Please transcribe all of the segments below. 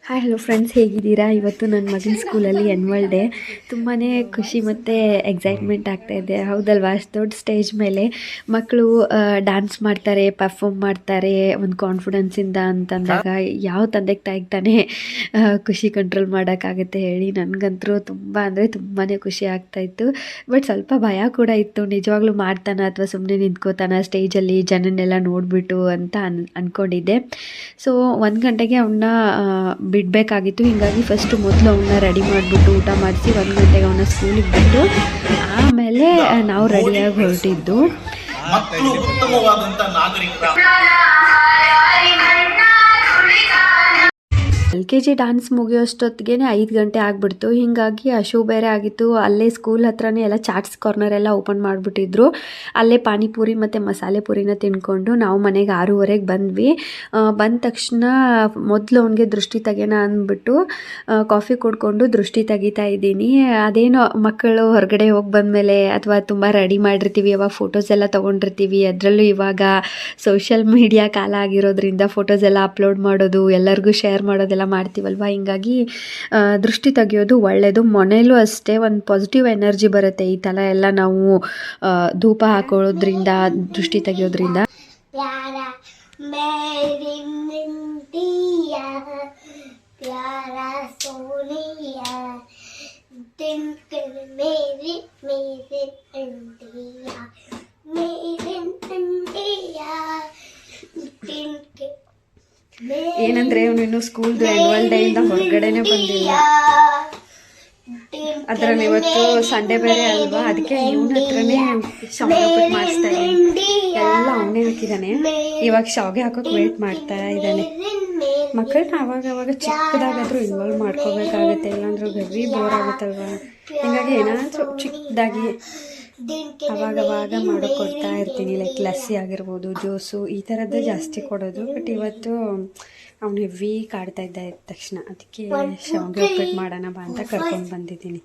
Hi hello friends, ಹೇಗಿದ್ದೀರಾ? ಇವತ್ತು ನನ್ನ ಮಗನ ಸ್ಕೂಲಲ್ಲಿ ಆ್ಯನ್ಯುವಲ್ ಡೇ. ತುಂಬಾ ಖುಷಿ ಮತ್ತು ಎಕ್ಸೈಟ್ಮೆಂಟ್ ಆಗ್ತಾಯಿದೆ, ಹೌದಲ್ವಾ? ಅಷ್ಟು ದೊಡ್ಡ ಸ್ಟೇಜ್ ಮೇಲೆ ಮಕ್ಕಳು ಡ್ಯಾನ್ಸ್ ಮಾಡ್ತಾರೆ, ಪರ್ಫಾರ್ಮ್ ಮಾಡ್ತಾರೆ ಒಂದು ಕಾನ್ಫಿಡೆನ್ಸಿಂದ ಅಂತಂದಾಗ ಯಾವ ತಂದೆಗೆ ತಾಯಿಗೆ ತಾನೇ ಖುಷಿ ಕಂಟ್ರೋಲ್ ಮಾಡೋಕ್ಕಾಗುತ್ತೆ ಹೇಳಿ? ನನಗಂತೂ ತುಂಬ ಅಂದರೆ ತುಂಬಾ ಖುಷಿ ಆಗ್ತಾಯಿತ್ತು. ಬಟ್ ಸ್ವಲ್ಪ ಭಯ ಕೂಡ ಇತ್ತು, ನಿಜವಾಗ್ಲೂ ಮಾಡ್ತಾನ ಅಥವಾ ಸುಮ್ಮನೆ ನಿಂತ್ಕೋತಾನ ಸ್ಟೇಜಲ್ಲಿ ಜನನ್ನೆಲ್ಲ ನೋಡಿಬಿಟ್ಟು ಅಂತ ಅಂದ್ಕೊಂಡಿದ್ದೆ. ಸೊ 1 ಗಂಟೆಗೆ ಅವನ್ನ ಬಿಡಬೇಕಾಗಿತ್ತು. ಹೀಗಾಗಿ ಫಸ್ಟ್ ಮೊದಲು ಅವನ್ನ ರೆಡಿ ಮಾಡಿಬಿಟ್ಟು ಊಟ ಮಾಡಿಸಿ 1 ಗಂಟೆಗೆ ಅವನ್ನ ಸ್ಕೂಲಿಗೆ ಬಿಟ್ಟು ಆಮೇಲೆ ನಾವು ರೆಡಿಯಾಗಿ ಹೊರಟಿದ್ದು. ಮಕ್ಕಳು ಉತ್ತಮವಾದಂತ ನಾಗರಿಕರ LKG ಡ್ಯಾನ್ಸ್ ಮುಗಿಯೋಷ್ಟೊತ್ತಿಗೆ 5 ಗಂಟೆ ಆಗಿಬಿಡ್ತು. ಹೀಗಾಗಿ ಹಶು ಬೇರೆ ಆಗಿತ್ತು. ಅಲ್ಲೇ ಸ್ಕೂಲ್ ಹತ್ರನೇ ಎಲ್ಲ ಚಾಟ್ಸ್ ಕಾರ್ನರ್ ಎಲ್ಲ ಓಪನ್ ಮಾಡಿಬಿಟ್ಟಿದ್ರು. ಅಲ್ಲೇ ಪಾನಿಪುರಿ ಮತ್ತು ಮಸಾಲೆ ಪೂರಿನ ತಿಂದ್ಕೊಂಡು ನಾವು ಮನೆಗೆ 6:15ಗೆ ಬಂದ್ವಿ. ಬಂದ ತಕ್ಷಣ ಮೊದಲು ಅವನಿಗೆ ದೃಷ್ಟಿ ತೆಗೆಯೋಣ ಅಂದ್ಬಿಟ್ಟು ಕಾಫಿ ಕುಡ್ಕೊಂಡು ದೃಷ್ಟಿ ತೆಗಿತಾ ಇದ್ದೀನಿ. ಅದೇನೋ ಮಕ್ಕಳು ಹೊರಗಡೆ ಹೋಗಿ ಬಂದಮೇಲೆ ಅಥವಾ ತುಂಬ ರೆಡಿ ಮಾಡಿರ್ತೀವಿ, ಅವಾಗ ಫೋಟೋಸ್ ಎಲ್ಲ ತೊಗೊಂಡಿರ್ತೀವಿ. ಅದರಲ್ಲೂ ಇವಾಗ ಸೋಷಿಯಲ್ ಮೀಡಿಯಾ ಕಾಲ ಆಗಿರೋದ್ರಿಂದ ಫೋಟೋಸ್ ಎಲ್ಲ ಅಪ್ಲೋಡ್ ಮಾಡೋದು, ಎಲ್ಲರಿಗೂ ಶೇರ್ ಮಾಡೋದೆಲ್ಲ ಮಾಡ್ತೀವಲ್ವ. ಹಿಂಗಾಗಿ ದೃಷ್ಟಿ ತೆಗಿಯೋದು ಒಳ್ಳೆಯದು. ಮನೇಲೂ ಅಷ್ಟೇ ಒಂದು ಪಾಸಿಟಿವ್ ಎನರ್ಜಿ ಬರುತ್ತೆ ಈ ಥರ ಎಲ್ಲ ನಾವು ಧೂಪ ಹಾಕೊಳ್ಳೋದ್ರಿಂದ, ದೃಷ್ಟಿ ತೆಗಿಯೋದ್ರಿಂದ. ಏನಂದರೆ ಅವನಿನ್ನು ಸ್ಕೂಲ್ದು ಆ್ಯನ್ಯುವಲ್ ಡೇಯಿಂದ ಹೊರಗಡೆನೇ ಬಂದಿಲ್ಲ. ಅದರಲ್ಲಿ ಇವತ್ತು ಸಂಡೇ ಬೇರೆ ಅಲ್ವಾ, ಅದಕ್ಕೆ ಇವನ ಹತ್ರನೇ ಶಾವಿಗೆ ಉಪ್ಪಿಟ್ಟು ಮಾಡಿಸ್ತಾ ಇದ್ದೀನಿ. ಎಲ್ಲ ಅವನೇ ಹಾಕಿದ್ದಾನೆ. ಇವಾಗ ಶಾವಿಗೆ ಹಾಕೋಕೆ ವೇಟ್ ಮಾಡ್ತಾ ಇದ್ದಾನೆ. ಮಕ್ಕಳನ್ನ ಅವಾಗ ಚಿಕ್ಕದಾಗಾದರೂ ಇನ್ವಾಲ್ವ್ ಮಾಡ್ಕೋಬೇಕಾಗತ್ತೆ, ಇಲ್ಲಾಂದ್ರೆ ವೆರಿ ಬೋರ್ ಆಗುತ್ತಲ್ವ. ಹೀಗಾಗಿ ಏನಾದರೂ ಚಿಕ್ಕದಾಗಿ ಅವಾಗವಾಗ ಕೊಡ್ತಾ ಇರ್ತೀನಿ. ಲೈಕ್ ಲಸ್ಸಿ ಆಗಿರ್ಬೋದು, ಜ್ಯೂಸು, ಈ ಥರದ್ದೇ ಜಾಸ್ತಿ ಕೊಡೋದು. ಬಟ್ ಇವತ್ತು ಅವ್ನು ಹೆವಿ ಕಾಡ್ತಾ ಇದ್ದ ತಕ್ಷಣ ಅದಕ್ಕೆ ಶಾವಿಗೆ ಉಪ್ಪಿಟ್ಟು ಮಾಡೋಣ ಬಾ ಅಂತ ಕರ್ಕೊಂಡು ಬಂದಿದ್ದೀನಿ.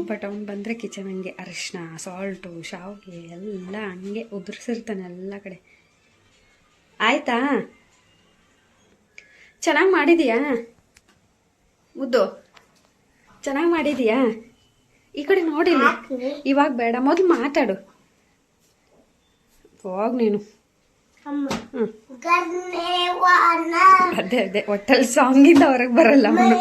ಬಟ್ ಅವ್ನು ಬಂದರೆ ಕಿಚನ್ ಹಂಗೆ ಅರಿಶಿನ, ಸಾಲ್ಟು, ಶಾವಿಗೆ ಎಲ್ಲ ಹಂಗೆ ಉದುರಿಸಿರ್ತಾನೆ ಎಲ್ಲ ಕಡೆ. ಆಯಿತಾ? ಚೆನ್ನಾಗಿ ಮಾಡಿದೀಯಾ ಮುದ್ದು? ಚೆನ್ನಾಗಿ ಮಾಡಿದೀಯಾ? ಈ ಕಡೆ ನೋಡಿಲ್ಲ, ಇವಾಗ ಬೇಡ, ಮೊದಲು ಮಾತಾಡು. ಹೋಗ್ ನೀನು. ಅದೇ ಒಟ್ಟಲ್ಲಿ ಸಾಂಗಿಂದ ಹೊರಗೆ ಬರಲ್ಲ ಅವನು.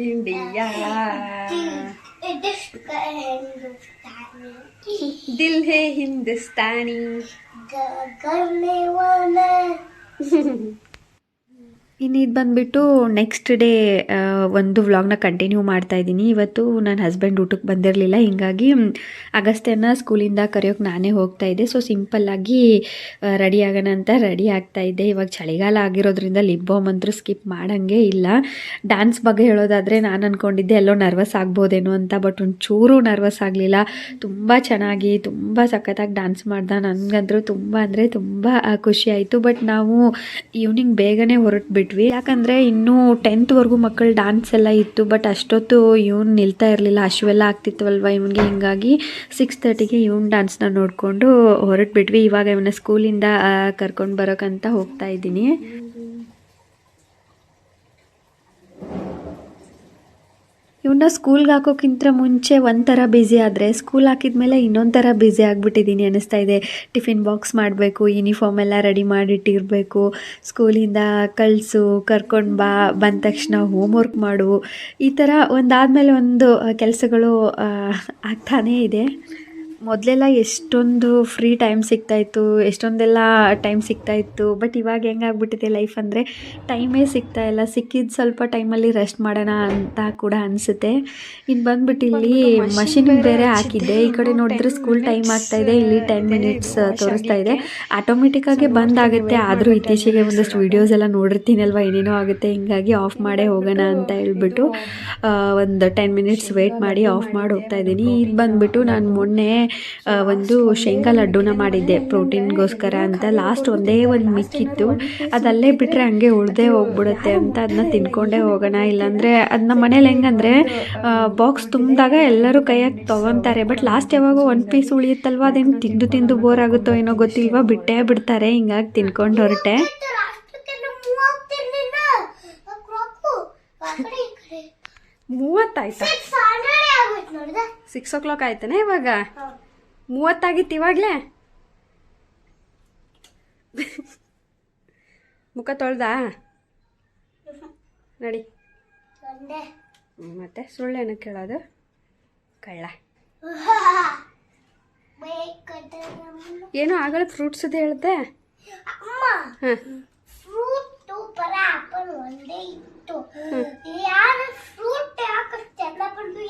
ಇಂಡಿಯಾ ದಿಲ್ ಹೇ ಹಿಂದೂಸ್ತಾನಿ. ಇನ್ನು ಇದು ಬಂದುಬಿಟ್ಟು ನೆಕ್ಸ್ಟ್ ಡೇ ಒಂದು ವ್ಲಾಗ್ನ ಕಂಟಿನ್ಯೂ ಮಾಡ್ತಾ ಇದ್ದೀನಿ. ಇವತ್ತು ನನ್ನ ಹಸ್ಬೆಂಡ್ ಊಟಕ್ಕೆ ಬಂದಿರಲಿಲ್ಲ, ಹೀಗಾಗಿ ಅಗಸ್ತ್ಯನ ಸ್ಕೂಲಿಂದ ಕರೆಯೋಕೆ ನಾನೇ ಹೋಗ್ತಾ ಇದ್ದೆ. ಸೊ ಸಿಂಪಲ್ಲಾಗಿ ರೆಡಿ ಆಗೋಣ ಅಂತ ರೆಡಿ ಆಗ್ತಾ ಇದ್ದೆ. ಇವಾಗ ಚಳಿಗಾಲ ಆಗಿರೋದ್ರಿಂದ ಲಿಪ್ ಬಾಮ್ ಅಂತೂ ಸ್ಕಿಪ್ ಮಾಡೋಂಗೆ ಇಲ್ಲ. ಡ್ಯಾನ್ಸ್ ಬಗ್ಗೆ ಹೇಳೋದಾದರೆ ನಾನು ಅಂದ್ಕೊಂಡಿದ್ದೆ ಎಲ್ಲೋ ನರ್ವಸ್ ಆಗ್ಬೋದೇನೋ ಅಂತ, ಬಟ್ ಒಂಚೂರು ನರ್ವಸ್ ಆಗಲಿಲ್ಲ. ತುಂಬ ಚೆನ್ನಾಗಿ, ತುಂಬ ಸಖತ್ತಾಗಿ ಡ್ಯಾನ್ಸ್ ಮಾಡ್ದೆ. ನನಗಂತೂ ತುಂಬ ಅಂದರೆ ತುಂಬ ಖುಷಿ ಆಯಿತು. ಬಟ್ ನಾವು ಈವ್ನಿಂಗ್ ಬೇಗನೆ ಹೊರಟ್ಬಿಟ್ವಿ, ಯಾಕಂದರೆ ಇನ್ನೂ 10th ಮಕ್ಕಳು ಡ್ಯಾನ್ಸ್ ಎಲ್ಲ ಇತ್ತು. ಬಟ್ ಅಷ್ಟೊತ್ತು ಇವನು ನಿಲ್ತಾ ಇರಲಿಲ್ಲ, ಹಶುವೆಲ್ಲ ಆಗ್ತಿತ್ತವಲ್ವ ಇವನಿಗೆ. ಹಿಂಗಾಗಿ 6:30ಗೆ ಇವನ್ ಡ್ಯಾನ್ಸ್ನ ನೋಡಿಕೊಂಡು ಹೊರಟ್ಬಿಟ್ವಿ. ಇವಾಗ ಇವನ ಸ್ಕೂಲಿಂದ ಕರ್ಕೊಂಡು ಬರೋಕ್ಕಂತ ಹೋಗ್ತಾ ಇದ್ದೀನಿ. ಇವನ್ನ ಸ್ಕೂಲ್ಗೆ ಹಾಕೋಕ್ಕಿಂತ ಮುಂಚೆ ಒಂಥರ ಬ್ಯುಸಿ ಆದರೆ ಸ್ಕೂಲ್ ಹಾಕಿದ್ಮೇಲೆ ಇನ್ನೊಂಥರ ಬ್ಯುಸಿ ಆಗಿಬಿಟ್ಟಿದ್ದೀನಿ ಅನ್ನಿಸ್ತಾ ಇದೆ. ಟಿಫಿನ್ ಬಾಕ್ಸ್ ಮಾಡಬೇಕು, ಯೂನಿಫಾರ್ಮ್ ಎಲ್ಲ ರೆಡಿ ಮಾಡಿಟ್ಟಿರಬೇಕು, ಸ್ಕೂಲಿಂದ ಕಳಿಸು, ಕರ್ಕೊಂಡು ಬಂದ ತಕ್ಷಣ ಹೋಮ್ವರ್ಕ್ ಮಾಡು, ಈ ಥರ ಒಂದಾದಮೇಲೆ ಒಂದು ಕೆಲಸಗಳು ಆಗ್ತಾನೇ ಇದೆ. ಮೊದಲೆಲ್ಲ ಎಷ್ಟೊಂದು ಫ್ರೀ ಟೈಮ್ ಸಿಗ್ತಾಯಿತ್ತು, ಎಷ್ಟೊಂದೆಲ್ಲ ಟೈಮ್ ಸಿಗ್ತಾಯಿತ್ತು. ಬಟ್ ಇವಾಗ ಹೆಂಗಾಗ್ಬಿಟ್ಟಿದೆ ಲೈಫ್ ಅಂದರೆ ಟೈಮೇ ಸಿಗ್ತಾಯಿಲ್ಲ. ಸಿಕ್ಕಿದ್ದು ಸ್ವಲ್ಪ ಟೈಮಲ್ಲಿ ರೆಸ್ಟ್ ಮಾಡೋಣ ಅಂತ ಕೂಡ ಅನಿಸುತ್ತೆ. ಇನ್ನು ಬಂದ್ಬಿಟ್ಟು ಇಲ್ಲಿ ಮಷಿನ್ ಬೇರೆ ಹಾಕಿದ್ದೆ. ಈ ಕಡೆ ನೋಡಿದ್ರೆ ಸ್ಕೂಲ್ ಟೈಮ್ ಆಗ್ತಾಯಿದೆ, ಇಲ್ಲಿ 10 ಮಿನಿಟ್ಸ್ ತೋರಿಸ್ತಾ ಇದೆ. ಆಟೋಮೆಟಿಕ್ಕಾಗಿ ಬಂದಾಗುತ್ತೆ. ಆದರೂ ಇತ್ತೀಚೆಗೆ ಒಂದಷ್ಟು ವೀಡಿಯೋಸ್ ಎಲ್ಲ ನೋಡಿರ್ತೀನಲ್ವ, ಏನೇನೋ ಆಗುತ್ತೆ. ಹಿಂಗಾಗಿ ಆಫ್ ಮಾಡೇ ಹೋಗೋಣ ಅಂತ ಹೇಳ್ಬಿಟ್ಟು ಒಂದು 10 ಮಿನಿಟ್ಸ್ ವೆಯ್ಟ್ ಮಾಡಿ ಆಫ್ ಮಾಡಿ ಹೋಗ್ತಾ ಇದ್ದೀನಿ. ಇದು ಬಂದುಬಿಟ್ಟು ನಾನು ಮೊನ್ನೆ ಒಂದು ಶೇಂಗಾ ಲಡ್ಡುನ ಮಾಡಿದ್ದೆ ಪ್ರೋಟೀನ್ಗೋಸ್ಕರ ಅಂತ. ಲಾಸ್ಟ್ ಒಂದೇ ಒಂದು ಮಿಕ್ಕಿತ್ತು, ಅದಲ್ಲೇ ಬಿಟ್ಟರೆ ಹಂಗೆ ಉಳ್ದೇ ಹೋಗ್ಬಿಡುತ್ತೆ ಅಂತ ಅದನ್ನ ತಿನ್ಕೊಂಡೇ ಹೋಗೋಣ. ಇಲ್ಲಾಂದರೆ ಅದನ್ನ ಮನೇಲಿ ಹೆಂಗಂದರೆ ಬಾಕ್ಸ್ ತುಂಬಿದಾಗ ಎಲ್ಲರೂ ಕೈಯಾಗಿ ತೊಗೊತಾರೆ, ಬಟ್ ಲಾಸ್ಟ್ ಯಾವಾಗ ಒಂದು ಪೀಸ್ ಉಳಿಯುತ್ತಲ್ವ ಅದೇನು ತಿಂದು ಬೋರ್ ಆಗುತ್ತೋ ಏನೋ ಗೊತ್ತಿಲ್ವಾ, ಬಿಟ್ಟೇ ಬಿಡ್ತಾರೆ. ಹಿಂಗಾಗಿ ತಿನ್ಕೊಂಡು ಹೊರಟೆ. 30 ಆಯ್ತಾ? 6 o'clock ಆಯ್ತಾನೆ ಇವಾಗ? 30 ಆಗಿತ್ತು ಇವಾಗಲೇ? ಮುಖ ತೊಳ್ದಾ ನಡಿ. ಮತ್ತೆ ಸುಳ್ಳೇನು ಕೇಳೋದು, ಕಳ್ಳ. ಏನೋ ಆಗಲ್ಲ ಫ್ರೂಟ್ಸದ್ದು ಹೇಳ್ದೆ. ಹಾಂ, ಒಂದೇ ಇತ್ತು. ಯಾರು ಫ್ರೂಟ್ ಯಾಕಷ್ಟೆಲ್ಲ ಬಂದು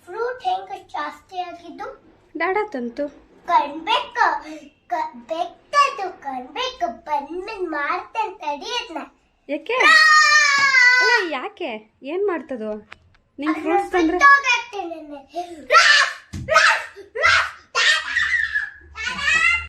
ಫ್ರೂಟ್ ಹೆಂಗ ಜಾಸ್ತಿ ಆಗಿದ್ದು? ಡಾಡಾ ತಂತು ಕಣ್ಬೇಕು ಬೆಕ್ಕದು ಕಣ್ಬೇಕು ಬಂದ್ಮೇಲೆ ಮಾಡ್ತೇನೆ ತಡಿಯದ್ನ. ಯಾಕೆ? ಅಲ್ಲ ಯಾಕೆ, ಏನು ಮಾಡ್ತದು? ನಿಂಗೆ ಫ್ರೂಟ್ಸ್ ತಂದ್ರೆ